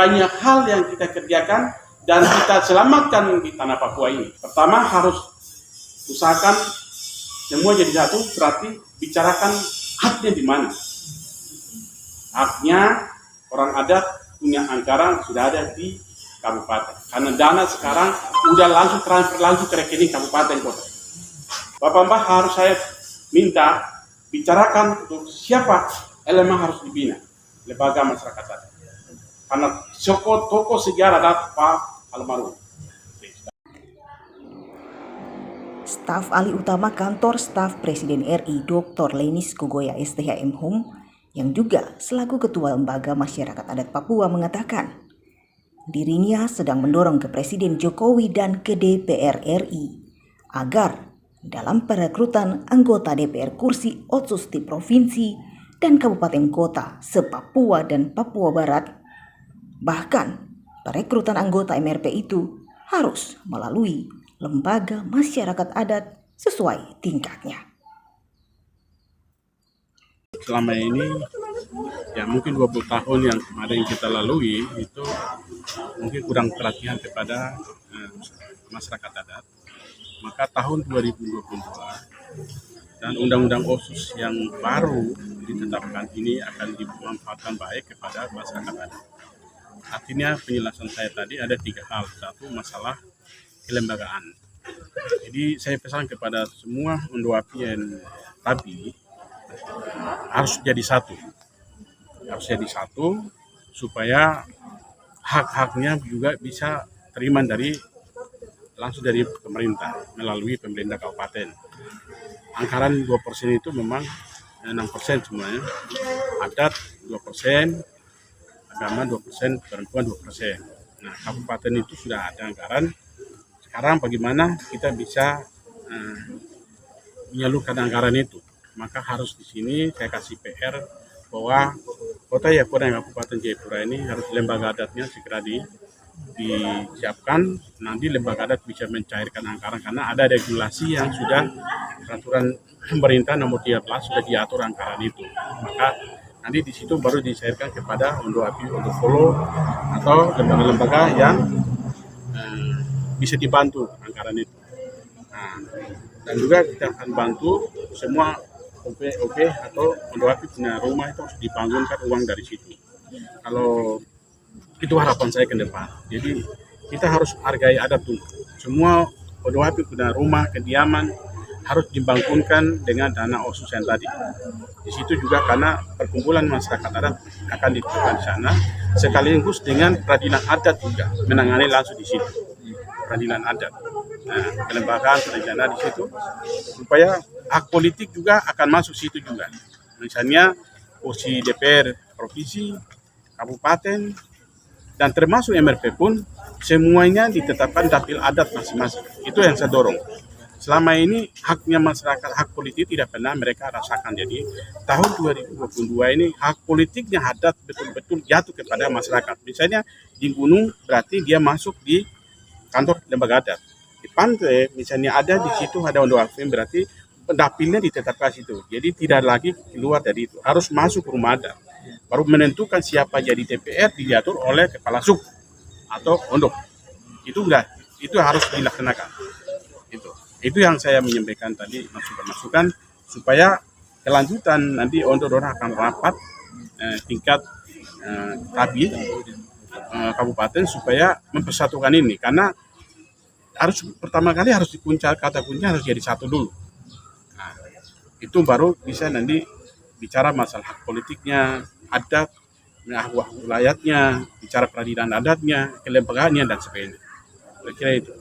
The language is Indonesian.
banyak hal yang kita kerjakan dan kita selamatkan di tanah Papua ini. Pertama, harus usahakan semua jadi satu, berarti bicarakan haknya di mana. Haknya orang adat punya anggaran sudah ada di kabupaten. Karena dana sekarang udah langsung transfer langsung ke rekening kabupaten kota. Bapak-bapak harus saya minta bicarakan untuk siapa elemen harus dibina lembaga masyarakat adat. Karena tokoh sejarah adalah Pak almarhum. Staf Ahli Utama Kantor Staf Presiden RI Dr. Lenis Kogoya STHM Hum yang juga selaku Ketua Lembaga Masyarakat Adat Papua mengatakan dirinya sedang mendorong ke Presiden Jokowi dan ke DPR RI agar dalam perekrutan anggota DPR kursi otsus di provinsi dan kabupaten kota se-Papua dan Papua Barat, bahkan perekrutan anggota MRP itu harus melalui lembaga masyarakat adat sesuai tingkatnya. Selama ini ya mungkin 20 tahun yang kemarin kita lalui itu mungkin kurang perhatian kepada masyarakat adat. Maka tahun 2022 dan undang-undang OSUS yang baru ditetapkan ini akan dimanfaatkan baik kepada masyarakat adat. Artinya penjelasan saya tadi ada 3 hal. Satu, masalah kelembagaan. Jadi saya pesan kepada semua Ondoapien tadi harus jadi satu supaya hak-haknya juga bisa terima langsung dari pemerintah melalui pemerintah kabupaten. Anggaran 2% itu memang 6% semuanya, adat 2%, agama 2%, perempuan 2%. Nah, kabupaten itu sudah ada anggaran. Sekarang bagaimana kita bisa menyalurkan anggaran itu? Maka harus di sini saya kasih PR bahwa Kota Jayapura dan Kabupaten Jayapura ini harus lembaga adatnya segera disiapkan. Nanti lembaga adat bisa mencairkan anggaran karena ada regulasi yang sudah peraturan pemerintah nomor 13 sudah diatur anggaran itu. Maka nanti di situ baru dicairkan kepada Ondoapien untuk follow atau lembaga-lembaga yang bisa dibantu anggaran itu. Nah, dan juga kita akan bantu semua OP atau Ondoapien punya rumah itu harus dibangunkan uang dari situ. Kalau itu harapan saya ke depan. Jadi kita harus hargai adat dulu. Semua Ondoapien punya rumah kediaman harus dibangunkan dengan dana OSUS yang tadi. Di situ juga karena perkumpulan masyarakat adat akan dilakukan di sana, sekaligus dengan peradilan adat juga menangani langsung di situ. Peradilan adat. Nah, kelembagaan peradilan di situ supaya hak politik juga akan masuk situ juga. Misalnya kursi DPR provinsi, kabupaten, dan termasuk MRP pun semuanya ditetapkan dapil adat masing-masing. Itu yang saya dorong. Selama ini haknya masyarakat, hak politik tidak pernah mereka rasakan. Jadi tahun 2022 ini hak politiknya adat betul-betul jatuh kepada masyarakat. Misalnya di gunung berarti dia masuk di kantor lembaga adat. Di pantai misalnya ada di situ ada Ondoapien berarti dapilnya ditetapkan situ. Jadi tidak lagi keluar dari itu. Harus masuk rumah adat. Baru menentukan siapa jadi DPR diatur oleh kepala suku atau ondok. Itu harus dilaksanakan. Itu yang saya menyampaikan tadi masukan supaya kelanjutan nanti ondok akan rapat tingkat tabir kabupaten supaya mempersatukan ini karena pertama kali harus kata kuncinya harus jadi satu dulu. Nah, itu baru bisa nanti bicara masalah hak politiknya, adat, wilayahnya, bicara peradilan adatnya, kelembagaannya dan sebagainya. Kira-kira itu.